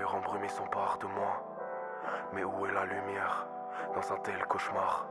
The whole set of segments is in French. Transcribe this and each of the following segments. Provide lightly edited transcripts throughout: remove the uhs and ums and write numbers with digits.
allures embrumées s'emparent de moi. Mais où est la lumière dans un tel cauchemar?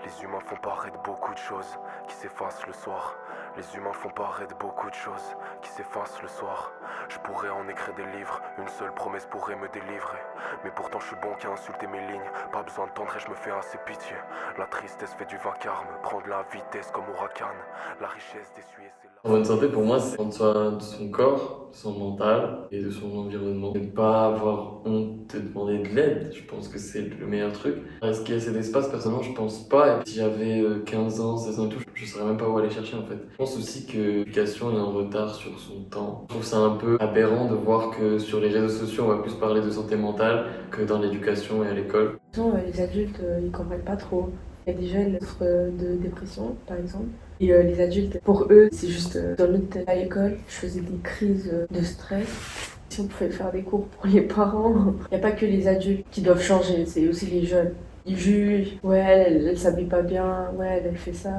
Les humains font paraître beaucoup de choses qui s'effacent le soir. Les humains font paraître beaucoup de choses qui s'effacent le soir. Je pourrais en écrire des livres, une seule promesse pourrait me délivrer. Mais pourtant je suis bon qu'à insulter mes lignes. Pas besoin de tendresse, je me fais assez pitié. La tristesse fait du vacarme, prend de la vitesse comme huracan. La richesse d'essuyer ses larmes. En bonne santé, pour moi, c'est prendre soin de son corps, de son mental et de son environnement. Ne pas avoir honte de demander de l'aide, je pense que c'est le meilleur truc. Est-ce qu'il y a cet espace? Personnellement, je pense pas. Et si j'avais 15 ans, 16 ans et tout, je saurais même pas où aller chercher en fait. Je pense aussi que l'éducation est en retard sur son temps. Je trouve ça un peu aberrant de voir que sur les réseaux sociaux, on va plus parler de santé mentale que dans l'éducation et à l'école. Les adultes, ils comprennent pas trop. Il y a des jeunes qui souffrent de dépression, par exemple. Et les adultes, pour eux, c'est juste dans notre tête. À l'école, je faisais des crises de stress. Si on pouvait faire des cours pour les parents, il n'y a pas que les adultes qui doivent changer, c'est aussi les jeunes. Ils jugent, ouais, elle s'habille pas bien, ouais, elle fait ça.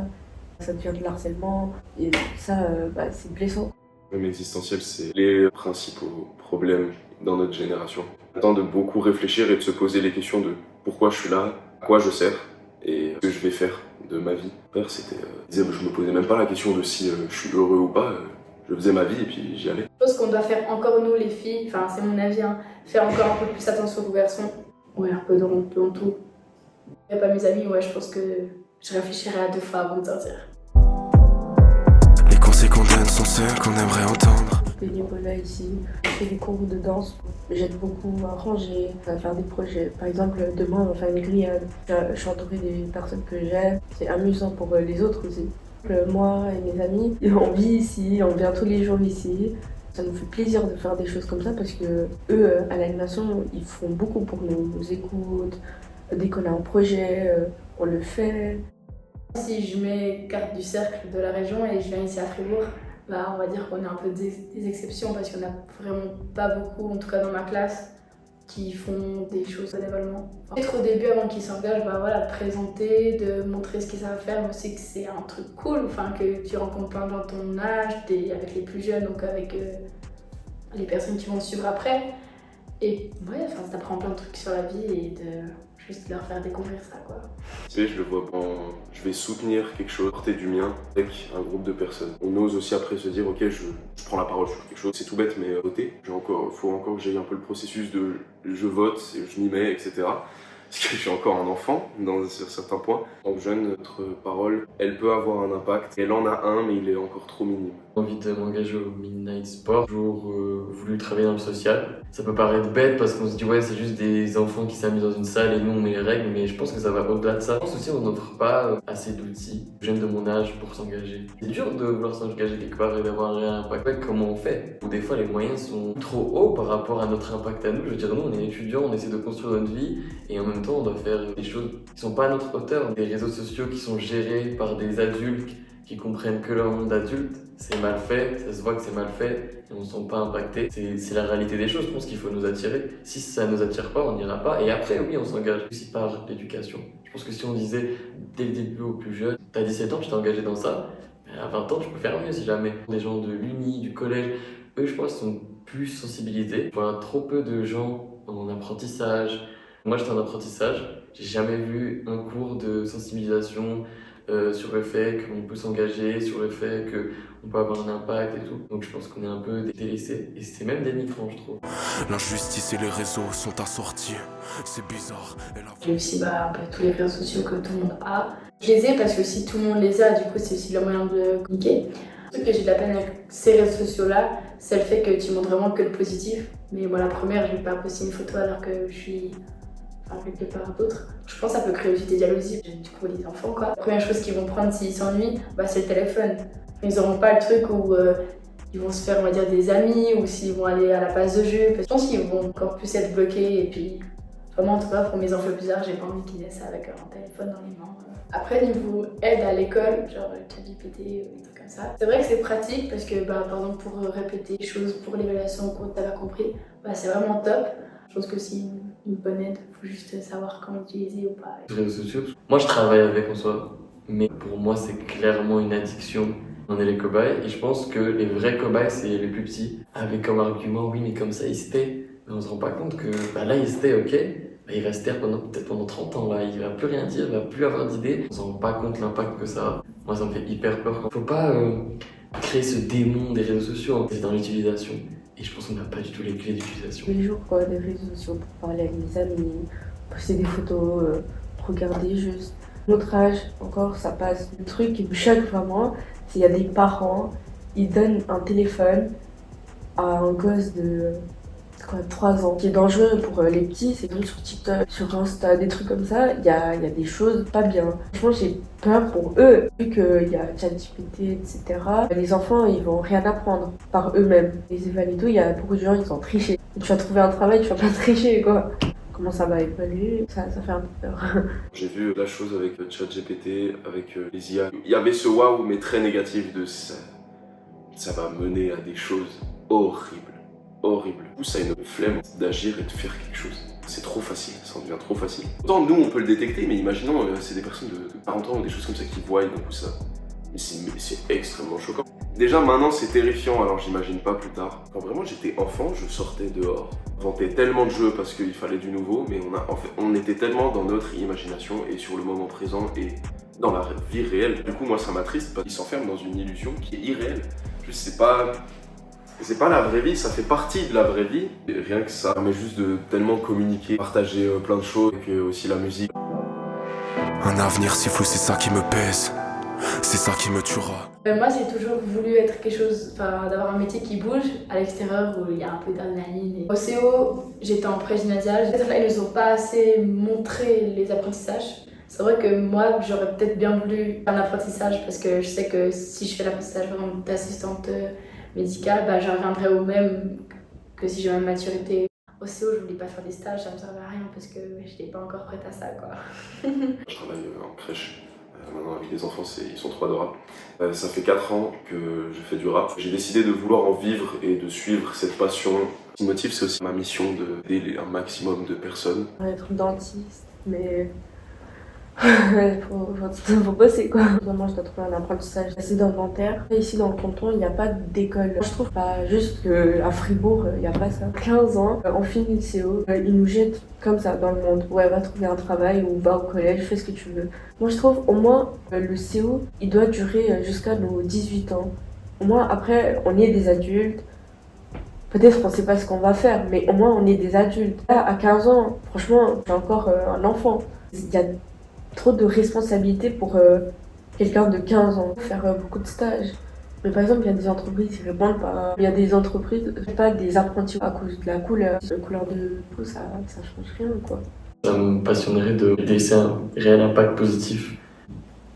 Ça devient de l'harcèlement. Et ça, c'est blessant. Le problème existentiel, c'est les principaux problèmes dans notre génération. Le temps de beaucoup réfléchir et de se poser les questions de pourquoi je suis là, à quoi je sers et ce que je vais faire de ma vie. Père, je me posais même pas la question de si je suis heureux ou pas. Je faisais ma vie et puis j'y allais. Je pense qu'on doit faire encore, nous les filles, enfin c'est mon avis, faire encore un peu plus attention aux garçons. Ouais, un peu dans tout. Il n'y a pas mes amis, ouais, je pense que je réfléchirai à 2 fois avant de sortir. Les conseils qu'on donne sont ceux qu'on aimerait entendre. Bénévolat ici, je fais des cours de danse, j'aide beaucoup à ranger, à faire des projets. Par exemple, demain on va faire une grillade, je suis entourée des personnes que j'aime, c'est amusant pour les autres aussi. Moi et mes amis, on vit ici, on vient tous les jours ici. Ça nous fait plaisir de faire des choses comme ça parce que eux, à l'animation, ils font beaucoup pour nous, ils nous écoutent. Dès qu'on a un projet, on le fait. Si je mets carte du cercle de la région et je viens ici à Fribourg, on va dire qu'on a un peu des exceptions parce qu'il n'y en a vraiment pas beaucoup, en tout cas dans ma classe, qui font des choses bénévolement. Peut-être au début, avant qu'ils s'engagent, de présenter, de montrer ce qu'ils savent faire, mais aussi que c'est un truc cool, que tu rencontres plein de gens de ton âge, t'es avec les plus jeunes, donc avec les personnes qui vont te suivre après. Et ouais, ça t'apprend plein de trucs sur la vie et de juste leur faire découvrir ça, quoi. Je le vois je vais soutenir quelque chose, porter du mien avec un groupe de personnes. On ose aussi après se dire, ok, je prends la parole sur quelque chose. C'est tout bête, mais voter. Faut encore que j'aille un peu le processus de je vote, je m'y mets, etc. Parce que je suis encore un enfant sur certains points. En jeune, notre parole, elle peut avoir un impact. Elle en a un, mais il est encore trop minime. J'ai envie de m'engager au Midnight Sport. J'ai toujours voulu travailler dans le social. Ça peut paraître bête parce qu'on se dit ouais, c'est juste des enfants qui s'amusent dans une salle et nous on met les règles, mais je pense que ça va au-delà de ça. Je pense aussi qu'on n'offre pas assez d'outils aux jeunes de mon âge pour s'engager. C'est dur de vouloir s'engager quelque part et d'avoir un réel impact. Ouais, comment on fait? Ou des fois les moyens sont trop hauts par rapport à notre impact à nous. Je veux dire, nous on est étudiants, on essaie de construire notre vie et en même temps on doit faire des choses qui sont pas à notre hauteur. Des réseaux sociaux qui sont gérés par des adultes qui comprennent que leur monde d'adulte, c'est mal fait, ça se voit que c'est mal fait et on ne se sent pas impacté. C'est la réalité des choses, je pense qu'il faut nous attirer. Si ça ne nous attire pas, on n'ira pas. Et après, oui, on s'engage aussi par l'éducation. Je pense que si on disait dès le début aux plus jeunes, t'as 17 ans, tu t'es engagé dans ça, mais à 20 ans, tu peux faire mieux si jamais. Les gens de l'uni, du collège, eux, je pense, sont plus sensibilisés. Je vois trop peu de gens en apprentissage. Moi, j'étais en apprentissage, j'ai jamais vu un cours de sensibilisation sur le fait qu'on peut s'engager, sur le fait qu'on peut avoir un impact et tout. Donc je pense qu'on est un peu délaissé et c'est même dénigrant, je trouve. L'injustice et les réseaux sont assortis. C'est bizarre. J'ai aussi un peu tous les réseaux sociaux que tout le monde a. Je les ai parce que si tout le monde les a, du coup c'est aussi le moyen de communiquer. Ce que j'ai de la peine avec ces réseaux sociaux-là, c'est le fait que tu montres vraiment que le positif. Mais moi la première, je vais pas poster une photo alors que je suis quelque part d'autre. Je pense que ça peut créer aussi des jalousies. Du coup, les enfants, quoi. La première chose qu'ils vont prendre s'ils s'ennuient, c'est le téléphone. Ils n'auront pas le truc où ils vont se faire, on va dire, des amis ou s'ils vont aller à la passe de jeu. Je pense qu'ils vont encore plus être bloqués et puis vraiment, en tout cas, pour mes enfants plus tard, j'ai pas envie qu'ils laissent ça avec un téléphone dans les mains. Après, niveau aide à l'école, genre ChatGPT ou des trucs comme ça, c'est vrai que c'est pratique parce que, par exemple, pour répéter des choses pour l'évaluation quand t'as pas compris, c'est vraiment top. Je pense que c'est une bonne aide, il faut juste savoir comment l'utiliser ou pas. Les réseaux sociaux, moi je travaille avec en soi, mais pour moi c'est clairement une addiction. On est les cobayes et je pense que les vrais cobayes c'est les plus petits. Avec comme argument, oui mais comme ça ils se paient. Mais on se rend pas compte que là, il se tait, ok, il va se taire peut-être pendant 30 ans, là, il va plus rien dire, il va plus avoir d'idées. On se rend pas compte l'impact que ça a. Moi, ça me fait hyper peur. Faut pas créer ce démon des réseaux sociaux, hein. C'est dans l'utilisation. Et je pense qu'on n'a pas du tout les clés d'utilisation. Tous les jours, quoi, des réseaux sociaux pour parler avec mes amis, poster des photos, regarder juste. Notre âge, encore, ça passe. Le truc qui me choque vraiment, c'est qu'il y a des parents, ils donnent un téléphone à un gosse de 3 ans, qui est dangereux pour les petits. C'est comme sur TikTok, sur Insta, des trucs comme ça, il y a des choses pas bien. Franchement, j'ai peur pour eux, vu qu'il y a ChatGPT, etc. Les enfants, ils vont rien apprendre par eux-mêmes. Les évalués et tout, il y a beaucoup de gens, ils ont triché. Tu vas trouver un travail, tu vas pas tricher, quoi. Comment ça va évoluer, ça fait un peu peur. J'ai vu la chose avec ChatGPT, avec les IA. Il y avait ce waouh, mais très négatif de ça. Ça va mener à des choses horribles. Horrible. Du coup, ça a une flemme d'agir et de faire quelque chose. C'est trop facile, ça en devient trop facile. Autant nous, on peut le détecter, mais imaginons, c'est des personnes de 40 ans ou des choses comme ça qui voient d'un coup ça. Mais c'est extrêmement choquant. Déjà, maintenant, c'est terrifiant, alors j'imagine pas plus tard. Quand vraiment j'étais enfant, je sortais dehors. Inventais tellement de jeux parce qu'il fallait du nouveau, mais on était tellement dans notre imagination et sur le moment présent et dans la vie réelle. Du coup, moi, ça m'attriste parce qu'ils s'enferment dans une illusion qui est irréelle. C'est pas la vraie vie, ça fait partie de la vraie vie. Et rien que ça permet juste de tellement communiquer, partager plein de choses, et que aussi la musique. Un avenir si flou, c'est ça qui me pèse. C'est ça qui me tuera. Moi, j'ai toujours voulu être quelque chose, d'avoir un métier qui bouge à l'extérieur où il y a un peu d'adrénaline. Au CO, j'étais en pré-gymnasial. Peut-être là, ils nous ont pas assez montré les apprentissages. C'est vrai que moi, j'aurais peut-être bien voulu faire l'apprentissage parce que je sais que si je fais l'apprentissage vraiment d'assistante médicale, je reviendrai au même que si j'ai ma maturité. Au CO, je voulais pas faire des stages, ça me servait à rien parce que je n'étais pas encore prête à ça, quoi. Je travaille en crèche. Maintenant, avec les enfants, ils sont trop adorables. Ça fait 4 ans que je fais du rap. J'ai décidé de vouloir en vivre et de suivre cette passion. Ce qui me motive, c'est aussi ma mission d'aider un maximum de personnes. Être dentiste, mais faut bosser, quoi. Moi, je dois trouver un apprentissage assez dentaire. Ici, dans le canton, il n'y a pas d'école. Je trouve pas juste qu'à Fribourg, il n'y a pas ça. 15 ans, on finit le CO, ils nous jettent comme ça dans le monde. Ouais, va trouver un travail ou va au collège, fais ce que tu veux. Moi, je trouve au moins le CO, il doit durer jusqu'à nos 18 ans. Au moins, après, on est des adultes. Peut-être qu'on sait pas ce qu'on va faire, mais au moins, on est des adultes. Là, à 15 ans, franchement, je suis encore un enfant. Il y a trop de responsabilités pour quelqu'un de 15 ans, faire beaucoup de stages. Mais par exemple, il y a des entreprises qui répondent pas. Il y a des entreprises, pas des apprentis à cause de la couleur. La couleur de peau, ça change rien, quoi. Ça me passionnerait de laisser un réel impact positif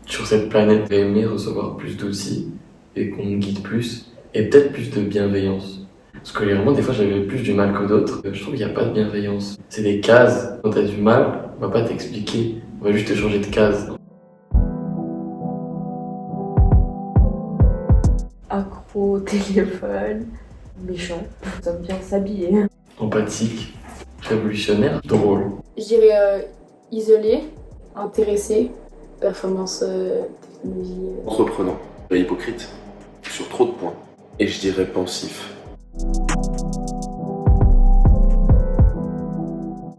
sur cette planète. J'aurais aimé recevoir plus d'outils et qu'on me guide plus et peut-être plus de bienveillance. Parce que vraiment, des fois, j'avais plus du mal que d'autres. Je trouve qu'il n'y a pas de bienveillance. C'est des cases. Quand t'as du mal, on va pas t'expliquer. On va juste te changer de case. Accro au téléphone, méchant, ça me bien s'habiller. Empathique, révolutionnaire, drôle. Je dirais isolé, intéressé, performance technologie. Entreprenant, et hypocrite, sur trop de points. Et je dirais pensif.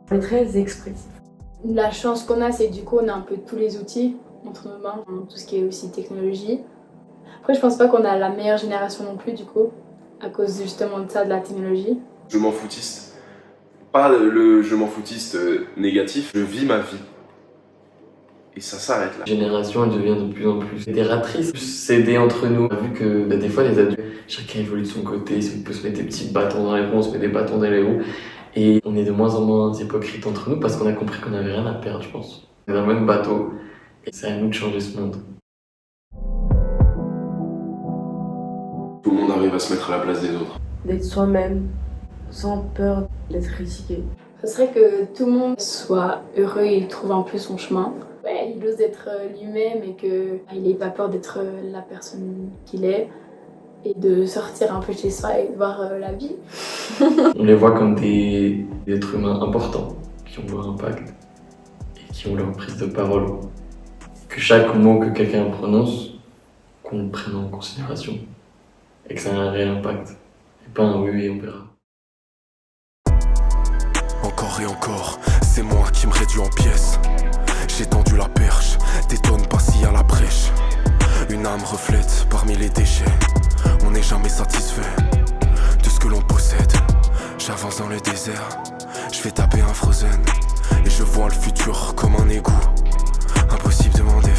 On est très expressif. La chance qu'on a, c'est que du coup, on a un peu tous les outils entre nos mains, tout ce qui est aussi technologie. Après, je pense pas qu'on a la meilleure génération non plus, du coup, à cause justement de ça, de la technologie. Je m'en foutiste. Pas le je m'en foutiste négatif, je vis ma vie. Et ça s'arrête là. La génération, elle devient de plus en plus fédératrice, plus s'aider entre nous. On a vu que des fois, les adultes, chacun évolue de son côté, on peut se mettre des petits bâtons dans les roues, on se met des bâtons dans les roues. Et on est de moins en moins hypocrites entre nous parce qu'on a compris qu'on n'avait rien à perdre, je pense. On est dans le même bateau et c'est à nous de changer ce monde. Tout le monde arrive à se mettre à la place des autres. D'être soi-même, sans peur d'être critiqué. Ce serait que tout le monde soit heureux et trouve un peu son chemin. Ouais, il ose être lui-même et qu'il n'ait pas peur d'être la personne qu'il est et de sortir un peu de chez soi et de voir la vie. On les voit comme des êtres humains importants, qui ont leur impact et qui ont leur prise de parole. Que chaque mot que quelqu'un prononce, qu'on le prenne en considération et que ça a un réel impact. Et pas un oui, on verra. encore et encore, c'est moi qui me réduis en pièces. J'ai tendu la perche, des tonnes passées à la brèche. Une âme reflète parmi les déchets. On n'est jamais satisfait de ce que l'on possède. J'avance dans le désert, je vais taper un Frozen. Et je vois le futur comme un égout. Impossible de m'en défaire.